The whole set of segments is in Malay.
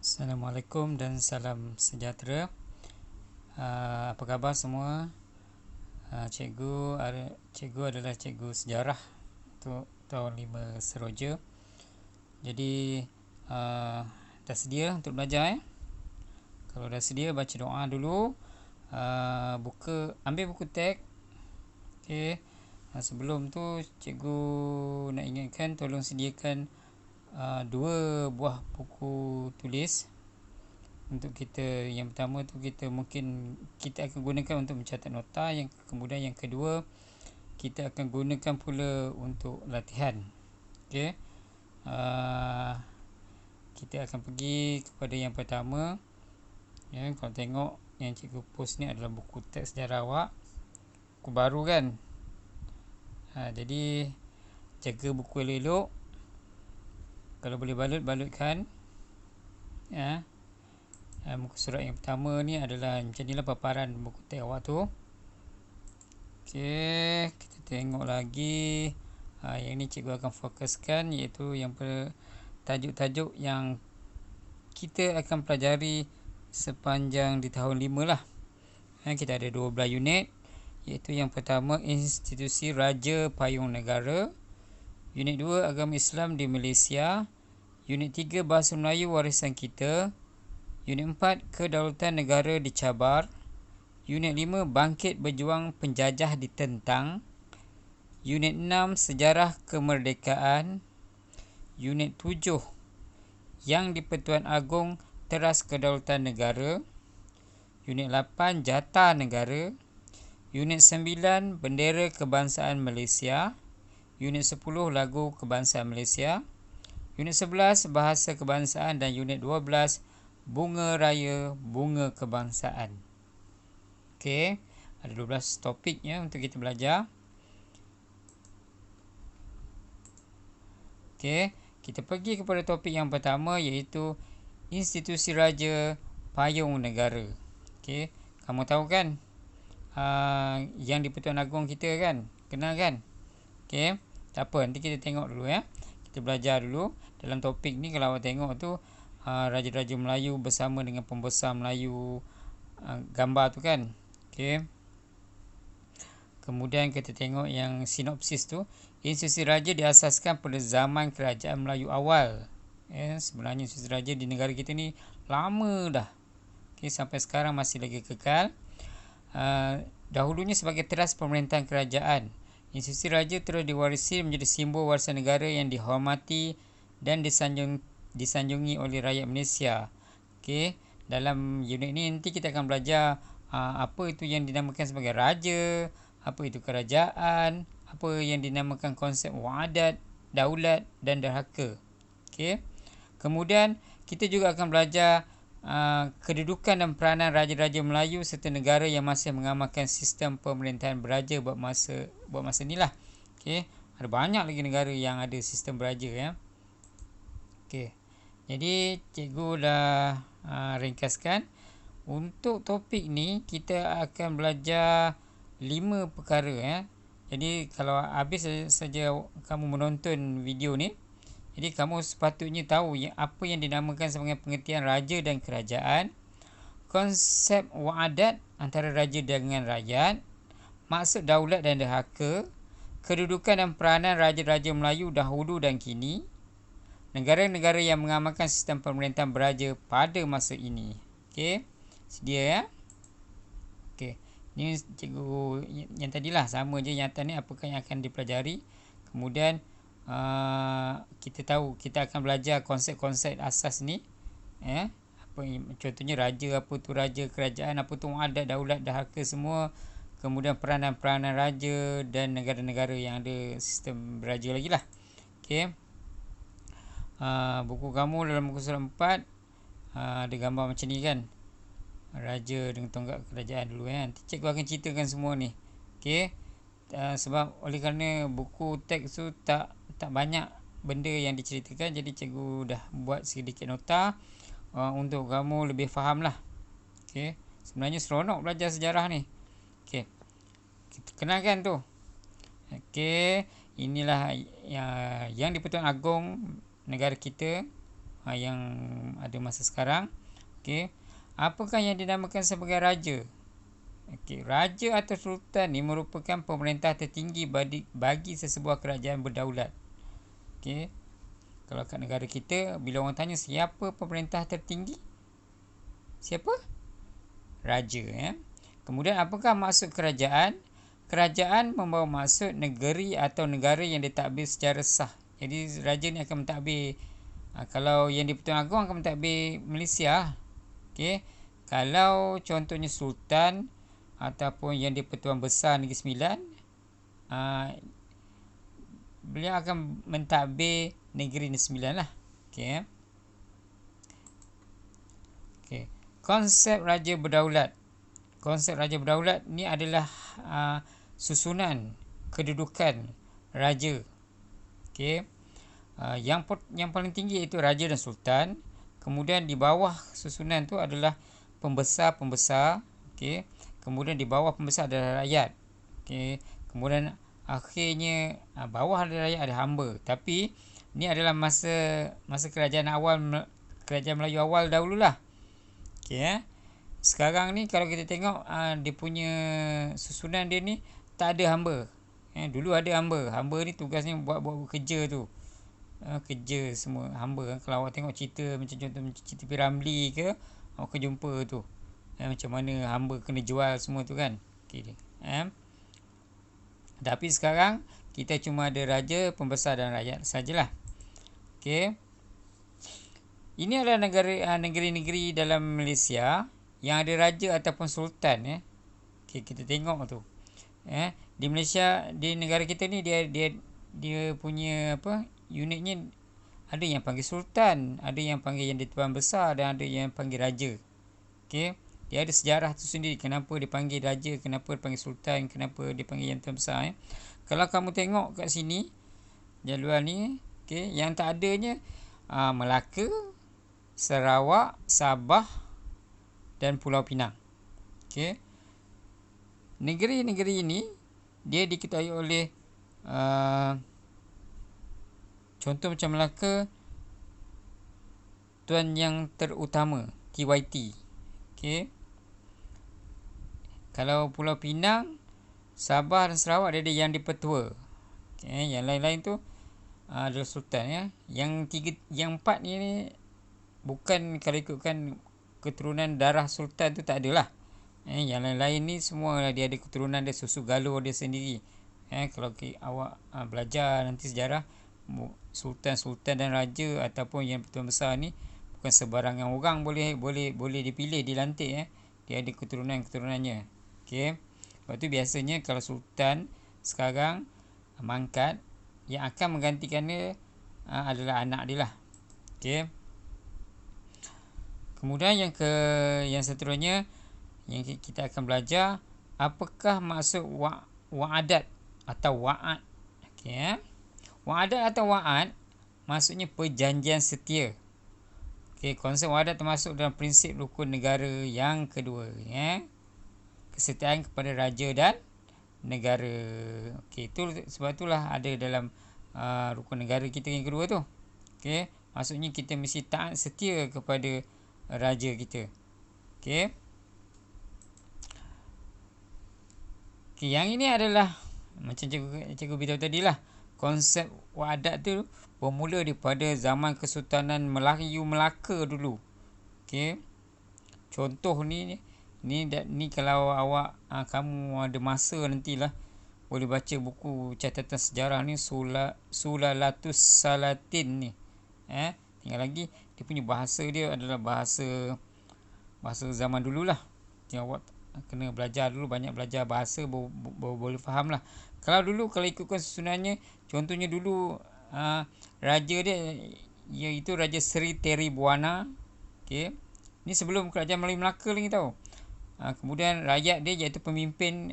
Assalamualaikum dan salam sejahtera. Apa khabar semua? Cikgu adalah cikgu sejarah untuk tahun 5 Seroja. Jadi dah sedia untuk belajar Kalau dah sedia, baca doa dulu. Ambil buku teks. Okey. Sebelum tu cikgu nak ingatkan, tolong sediakan 2 buah buku tulis untuk kita. Yang pertama tu kita akan gunakan untuk mencatat nota, kemudian yang kedua kita akan gunakan pula untuk latihan. Okey. Kita akan pergi kepada yang pertama. Kalau tengok yang cikgu post ni adalah buku teks sejarah awak, buku baru kan. Jadi jaga buku elok-elok. Kalau boleh balutkan. Muka surat yang pertama ni adalah macam inilah paparan buku teks awak tu. Okey, kita tengok lagi. Yang ni cikgu akan fokuskan, iaitu yang tajuk-tajuk yang kita akan pelajari sepanjang di tahun 5 lah. Kita ada 12 unit, iaitu yang pertama Institusi Raja Payung Negara, Unit 2 Agama Islam di Malaysia, Unit 3 Bahasa Melayu Warisan Kita, Unit 4 Kedaulatan Negara dicabar, Unit 5 Bangkit Berjuang Penjajah ditentang, Unit 6 Sejarah Kemerdekaan, Unit 7 Yang di-Pertuan Agong Teras Kedaulatan Negara, Unit 8 Jata Negara, Unit 9 Bendera Kebangsaan Malaysia, Unit 10 Lagu Kebangsaan Malaysia, Unit 11 Bahasa Kebangsaan, dan Unit 12 Bunga Raya Bunga Kebangsaan. Okey, ada 12 topik untuk kita belajar. Okey, kita pergi kepada topik yang pertama, iaitu Institusi Raja Payung Negara. Okey, kamu tahu kan Yang di-Pertuan Agong kita kan? Kenal kan? Okey, tak apa, nanti kita tengok dulu Kita belajar dulu. Dalam topik ni kalau awak tengok tu Raja-Raja Melayu bersama dengan pembesar Melayu, gambar tu kan. Okey. Kemudian kita tengok yang sinopsis tu. Institusi Raja diasaskan pada zaman Kerajaan Melayu awal. Sebenarnya institusi Raja di negara kita ni lama dah. Okey, sampai sekarang masih lagi kekal. Dahulunya sebagai teras pemerintahan kerajaan, institusi Raja terus diwarisi menjadi simbol warisan negara yang dihormati dan disanjungi oleh rakyat Malaysia. Okey, dalam unit ni nanti kita akan belajar apa itu yang dinamakan sebagai raja, apa itu kerajaan, apa yang dinamakan konsep wadat, daulat dan derhaka. Okey. Kemudian kita juga akan belajar kedudukan dan peranan raja-raja Melayu serta negara yang masih mengamalkan sistem pemerintahan beraja buat masa ni lah. Okey, ada banyak lagi negara yang ada sistem beraja Okey. Jadi cikgu dah ringkaskan. Untuk topik ni kita akan belajar 5 perkara Jadi kalau habis saja kamu menonton video ni, jadi kamu sepatutnya tahu apa yang dinamakan sebagai pengertian raja dan kerajaan, konsep wadat antara raja dengan rakyat, maksud daulat dan derhaka, kedudukan dan peranan raja-raja Melayu dahulu dan kini, negara-negara yang mengamalkan sistem pemerintahan beraja pada masa ini. Okey, sedia Okey, ni cikgu yang tadilah sama je, yang atas ni apakah yang akan dipelajari. Kemudian kita tahu kita akan belajar konsep-konsep asas ni. Contohnya raja, apa tu raja, kerajaan, apa tu adat, daulat, derhaka semua. Kemudian peranan-peranan raja dan negara-negara yang ada sistem beraja lagi lah. Okey. Buku kamu dalam muka surat 4 ada gambar macam ni kan. Raja dengan tonggak kerajaan dulu Nanti cikgu akan ceritakan semua ni. Okey. Sebab oleh kerana buku teks tu tak banyak benda yang diceritakan, jadi cikgu dah buat sedikit nota untuk kamu lebih faham lah. Okey. Sebenarnya seronok belajar sejarah ni. Okey, kita kenalkan tu. Okey, inilah yang di-Pertuan Agong negara kita. yang ada masa sekarang. Okey, apakah yang dinamakan sebagai raja? Okey, raja atau sultan ni merupakan pemerintah tertinggi bagi sesebuah kerajaan berdaulat. Okey, kalau kat negara kita, bila orang tanya siapa pemerintah tertinggi, siapa? Raja. Kemudian apakah maksud kerajaan? Kerajaan membawa maksud negeri atau negara yang ditadbir secara sah. Jadi raja ni akan mentadbir. Kalau yang di-Pertuan Agong akan mentadbir Malaysia. Okey. Kalau contohnya sultan ataupun yang di-Pertuan Besar Negeri Sembilan, beliau akan mentadbir Negeri Sembilan lah. Okey. Okey. Konsep raja berdaulat. Konsep raja berdaulat ni adalah susunan kedudukan raja. Okey. Yang paling tinggi iaitu raja dan sultan. Kemudian di bawah susunan tu adalah pembesar-pembesar. Okey. Kemudian di bawah pembesar adalah rakyat. Okey. Kemudian akhirnya bawah ada rakyat, ada hamba. Tapi ni adalah masa kerajaan awal, kerajaan Melayu awal dahululah. Okey. Sekarang ni kalau kita tengok dia punya susunan dia ni tak ada hamba. Dulu ada hamba. Hamba ni tugasnya buat kerja tu. Kerja semua hamba. Kalau awak tengok cerita macam contoh cerita Piramli ke, awak akan jumpa tu. Macam mana hamba kena jual semua tu kan. Okay. Tapi sekarang kita cuma ada raja, pembesar dan rakyat sajalah. Okey. Ini adalah negeri-negeri dalam Malaysia yang ada raja ataupun sultan. Okay, kita tengok tu. Di Malaysia, di negara kita ni dia punya unitnya ada yang panggil sultan, ada yang panggil yang di-Pertuan Besar dan ada yang panggil raja. Okey, dia ada sejarah tu sendiri kenapa dia panggil raja, kenapa dia panggil sultan, kenapa dia panggil yang di-Pertuan Besar. Kalau kamu tengok kat sini jadual ni, okey, yang tak adanya Melaka, Sarawak, Sabah dan Pulau Pinang. Okey. Negeri-negeri ini dia diketahui oleh contoh macam Melaka, Tuan Yang Terutama, TYT. Okey. Kalau Pulau Pinang, Sabah dan Sarawak dia ada Yang Dipertua. Okey, yang lain-lain tu adalah sultan. Yang empat ni bukan, kalau ikutkan keturunan darah sultan tu tak adalah. Yang lain-lain ni semua dia ada keturunan dia, susu galur dia sendiri. Kalau awak belajar nanti sejarah, sultan-sultan dan raja ataupun yang Pertuan Besar ni bukan sebarangan orang boleh dipilih, dilantik. Dia ada keturunan-keturunannya. Okey. Sebab tu biasanya kalau sultan sekarang mangkat, yang akan menggantikannya adalah anak dia lah. Okey. Kemudian yang seterusnya yang kita akan belajar, apakah maksud wa'adat atau wa'ad. Okey. Wa'adat atau wa'ad maksudnya perjanjian setia. Okey, konsep wa'adat termasuk dalam prinsip rukun negara yang kedua. Kesetiaan kepada raja dan negara. Okey, sebab itulah ada dalam rukun negara kita yang kedua tu. Okey, maksudnya kita mesti taat setia kepada raja kita. Okey. Okey, yang ini adalah macam cikgu beritahu tadilah, konsep wa'adat tu bermula daripada zaman Kesultanan Melayu Melaka dulu. Okey. Contoh ni kalau awak kamu ada masa nantilah boleh baca buku catatan sejarah ni, Sulalatus Salatin ni. Tinggal lagi dia punya bahasa dia adalah bahasa zaman dululah. Jadi awak kena belajar dulu, banyak belajar bahasa boleh faham lah. Kalau ikutkan susunannya, contohnya dulu raja dia iaitu Raja Seri Teribuana. Okey. Ni sebelum kerajaan Melayu Melaka lagi tahu. Kemudian rakyat dia iaitu pemimpin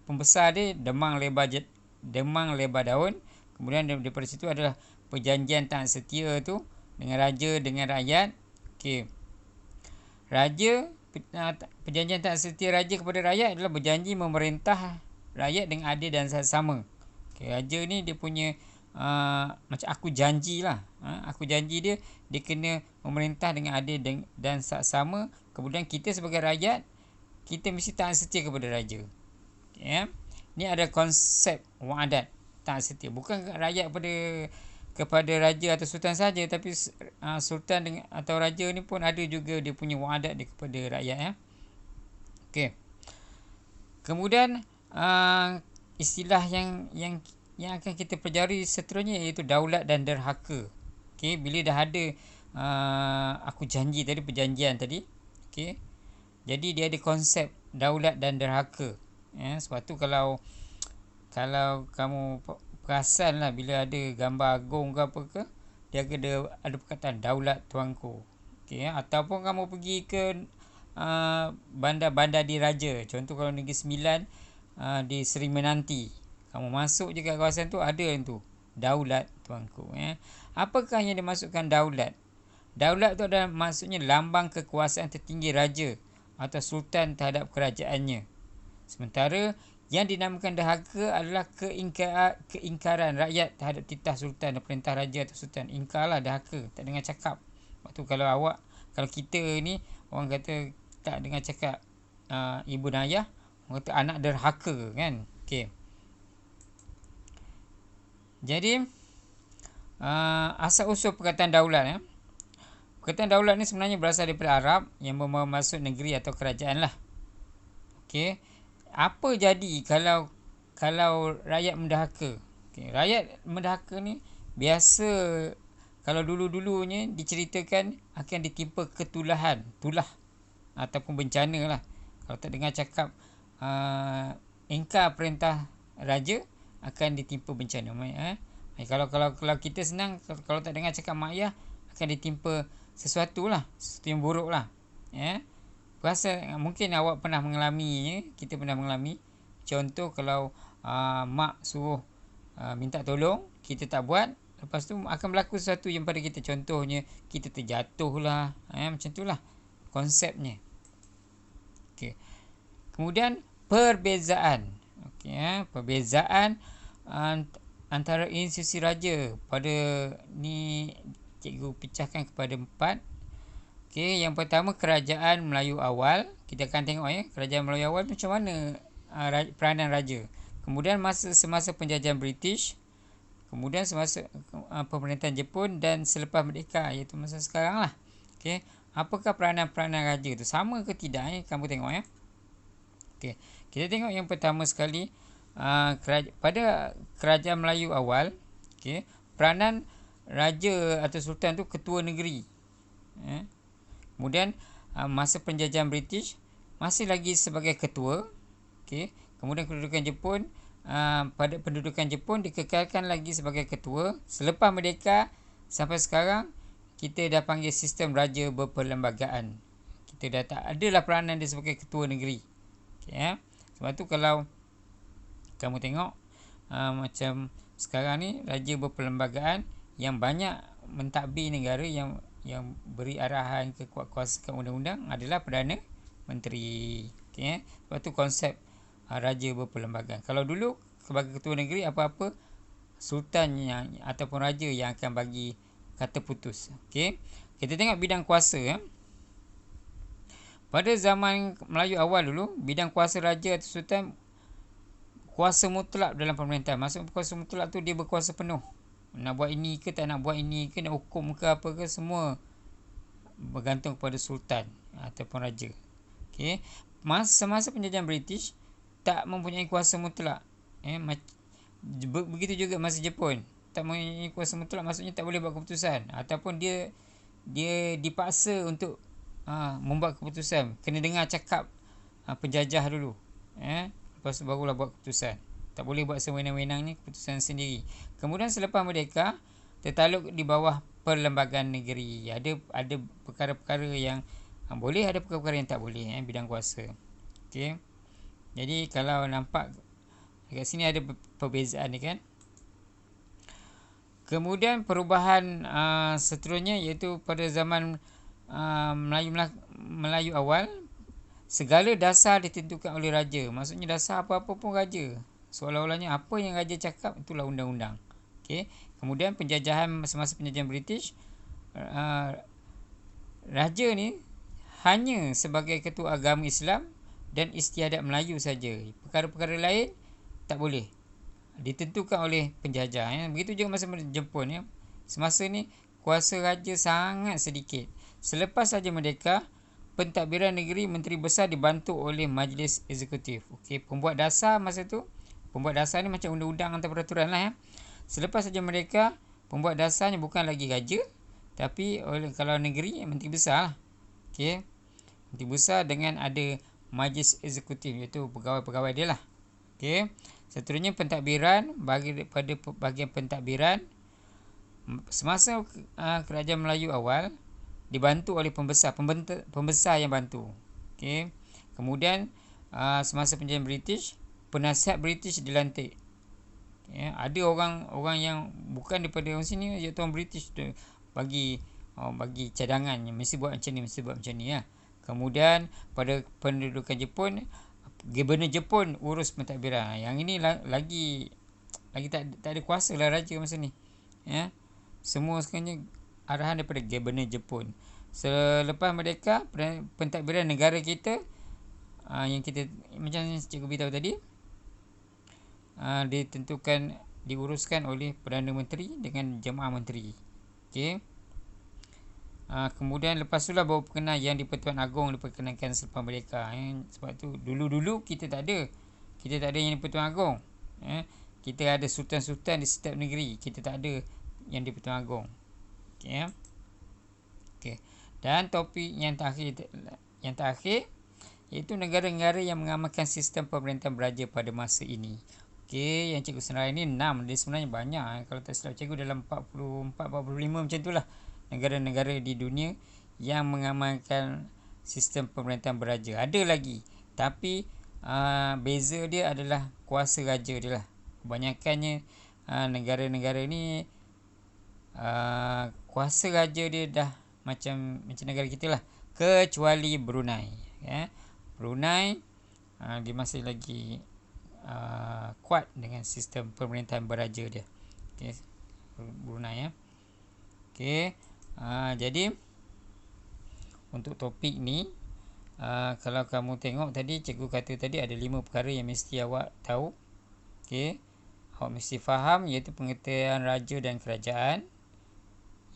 pembesar dia Demang Lebar Daun. Kemudian daripada situ adalah perjanjian taat setia tu dengan raja dengan rakyat. Okey. Perjanjian taat setia raja kepada rakyat adalah berjanji memerintah rakyat dengan adil dan sama. Okay, raja ni dia punya macam aku janji lah. Aku janji dia kena memerintah dengan adil dan saksama. Kemudian kita sebagai rakyat, kita mesti taat setia kepada raja. Okay. Ni ada konsep wa'adat, taat setia. Bukan rakyat kepada raja atau sultan saja, tapi sultan atau raja ni pun ada juga dia punya wa'adat dia kepada rakyat. Okey. Kemudian istilah yang akan kita pelajari seterusnya iaitu daulat dan derhaka. Okey, bila dah ada aku janji tadi, perjanjian tadi. Okey. Jadi dia ada konsep daulat dan derhaka. Sebab tu kalau kamu perasan lah, bila ada gambar agung ke apa ke, dia ada perkataan daulat tuanku. Okay, ataupun kamu pergi ke bandar-bandar diraja, contoh kalau Negeri Sembilan, di Seri Menanti, kamu masuk je kat kawasan tu, ada tu daulat tuanku. Apakah yang dimasukkan daulat? Daulat tu adalah maksudnya lambang kekuasaan tertinggi raja atau sultan terhadap kerajaannya. Sementara yang dinamakan derhaka adalah keingkaran rakyat terhadap titah sultan dan perintah raja atau sultan. Ingkarlah, derhaka, tak dengar cakap. Waktu kalau kita ni orang kata tak dengar cakap ibu dan ayah, orang kata anak derhaka kan. Okey. Jadi asal usul perkataan daulat. Perkataan daulat ni sebenarnya berasal daripada Arab yang bermaksud negeri atau kerajaan lah. Okey. Apa jadi kalau rakyat mendahaka? Okay, rakyat mendahaka ni biasa kalau dulu-dulunya diceritakan akan ditimpa ketulahan, tulah ataupun bencana lah. Kalau tak dengar cakap ingkar perintah raja, akan ditimpa bencana. Kalau kita senang, kalau tak dengar cakap mak ayah, akan ditimpa sesuatu yang buruk lah. Mungkin awak pernah mengalami, kita pernah mengalami. Contoh kalau mak suruh minta tolong, kita tak buat, lepas tu akan berlaku sesuatu yang pada kita. Contohnya kita terjatuh lah, macam tu lah konsepnya. Okay. Kemudian perbezaan. Okay, perbezaan antara institusi raja. Pada ni cikgu pecahkan kepada 4. Okey, yang pertama kerajaan Melayu awal. Kita akan tengok kerajaan Melayu awal tu macam mana peranan raja. Kemudian semasa penjajahan British, kemudian semasa pemerintahan Jepun dan selepas merdeka, iaitu masa sekarang lah. Okey, apakah peranan raja tu? Sama ke tidak? Kamu tengok Okey, kita tengok yang pertama sekali pada kerajaan Melayu awal. Okey, peranan raja atau sultan tu ketua negeri. Kemudian masa penjajahan British masih lagi sebagai ketua. Okey. Kemudian kedudukan Jepun, pada pendudukan Jepun dikekalkan lagi sebagai ketua. Selepas merdeka sampai sekarang, kita dah panggil sistem raja berperlembagaan. Kita dah tak adalah peranan dia sebagai ketua negeri. Okey, sebab tu kalau kamu tengok macam sekarang ni raja berperlembagaan yang banyak mentadbir negara, yang beri arahan ke kuasa undang-undang adalah Perdana Menteri. Okay. Sebab tu konsep raja berperlembagaan. Kalau dulu sebagai ketua negeri, apa-apa sultan ataupun raja yang akan bagi kata putus. Okay. Kita tengok bidang kuasa. Pada zaman Melayu awal dulu, bidang kuasa raja atau sultan kuasa mutlak dalam pemerintahan. Maksud kuasa mutlak tu dia berkuasa penuh. Nak buat ini ke, tak nak buat ini ke, nak hukum ke apa ke, semua bergantung kepada sultan ataupun raja. Okey. Semasa penjajahan British tak mempunyai kuasa mutlak. Begitu juga masa Jepun. Tak mempunyai kuasa mutlak, maksudnya tak boleh buat keputusan, ataupun dia dipaksa untuk membuat keputusan. Kena dengar cakap penjajah dulu. Lepas tu barulah buat keputusan. Tak boleh buat sewenang-wenangnya keputusan sendiri. Kemudian selepas merdeka, tertakluk di bawah perlembagaan negeri. Ada perkara-perkara yang boleh, ada perkara-perkara yang tak boleh, bidang kuasa. Okey. Jadi kalau nampak dekat sini ada perbezaan ni kan. Kemudian perubahan seterusnya iaitu pada zaman Melayu awal, segala dasar ditentukan oleh raja. Maksudnya dasar apa-apa pun raja. Seolah-olahnya apa yang raja cakap itulah undang-undang. Okey. Kemudian penjajahan semasa penjajahan British, raja ni hanya sebagai ketua agama Islam dan istiadat Melayu saja. Perkara-perkara lain tak boleh, ditentukan oleh penjajah. Begitu juga masa Jepun. Semasa ni kuasa raja sangat sedikit. Selepas saja merdeka, pentadbiran negeri menteri besar dibantu oleh majlis eksekutif. Okey, pembuat dasar masa tu, pembuat dasar ni macam undang-undang atau peraturan lah. Selepas saja merdeka, pembuat dasarnya bukan lagi raja, tapi oleh kalau negeri menteri besar lah. Okey, menteri besar dengan ada majlis eksekutif, iaitu pegawai-pegawai dia lah. Okey, seterusnya pentadbiran. Bagi pada bahagian pentadbiran, semasa kerajaan Melayu awal dibantu oleh pembesar yang bantu. Okey, kemudian semasa penjajahan British, penasihat British dilantik. Ada orang yang bukan daripada orang sini, iaitu orang British tu bagi cadangan, mesti buat macam ni, mesti buat macam ni. Kemudian pada pendudukan Jepun, Gubernur Jepun urus pentadbiran. Yang ini lagi tak ada kuasa lah raja masa ni. Semua sebenarnya arahan daripada Gubernur Jepun. Selepas merdeka, pentadbiran negara kita, yang kita macam Cikgu beritahu tadi, ditentukan, diuruskan oleh Perdana Menteri dengan Jemaah Menteri. Okey. Kemudian lepas tu lah baru perkenal yang di-Pertuan Agong diperkenalkan selepas merdeka. Sebab tu dulu kita tak ada. Kita tak ada yang di-Pertuan Agong. Kita ada sultan-sultan di setiap negeri. Kita tak ada yang di-Pertuan Agong. Okey. Okey. Dan topik yang terakhir iaitu negara-negara yang mengamalkan sistem pemerintahan beraja pada masa ini. Okey, yang cikgu senarai ni 6. Dia sebenarnya banyak. Kalau tak silap cikgu dalam 44-45 macam itulah negara-negara di dunia yang mengamalkan sistem pemerintahan beraja. Ada lagi, tapi beza dia adalah kuasa raja dia lah. Kebanyakannya negara-negara ni kuasa raja dia dah macam negara kita lah, kecuali Brunei. Brunei dia masih lagi kuat dengan sistem pemerintahan beraja dia. Okay. Brunei. Okay. Jadi untuk topik ni, kalau kamu tengok tadi, cikgu kata tadi ada 5 perkara yang mesti awak tahu. Okay. Awak mesti faham, iaitu pengertian raja dan kerajaan.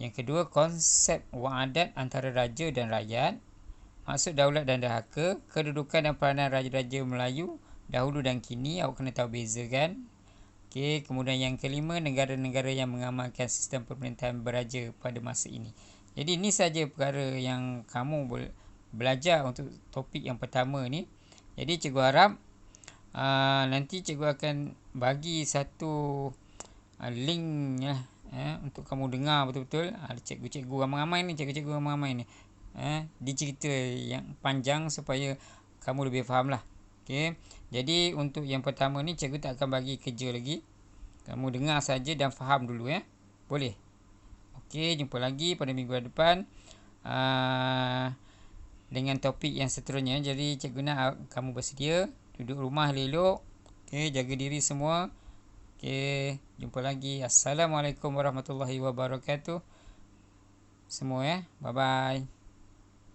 Yang kedua, konsep wang adat antara raja dan rakyat, maksud daulat dan dahaka, kedudukan dan peranan raja-raja Melayu dahulu dan kini, awak kena tahu beza kan. Okey, kemudian yang kelima, negara-negara yang mengamalkan sistem pemerintahan beraja pada masa ini. Jadi ini saja perkara yang kamu belajar untuk topik yang pertama ni. Jadi cikgu harap nanti cikgu akan bagi satu link lah, untuk kamu dengar betul-betul. Cikgu-cikgu ramai-ramai ni, cikgu-cikgu ramai-ramai ni dicerita yang panjang supaya kamu lebih faham lah. Okay. Jadi untuk yang pertama ni cikgu tak akan bagi kerja lagi. Kamu dengar saja dan faham dulu. Boleh? Okey, jumpa lagi pada minggu depan dengan topik yang seterusnya. Jadi cikgu nak kamu bersedia, duduk rumah elok. Okey, jaga diri semua. Okey, jumpa lagi. Assalamualaikum warahmatullahi wabarakatuh. Semua Bye bye.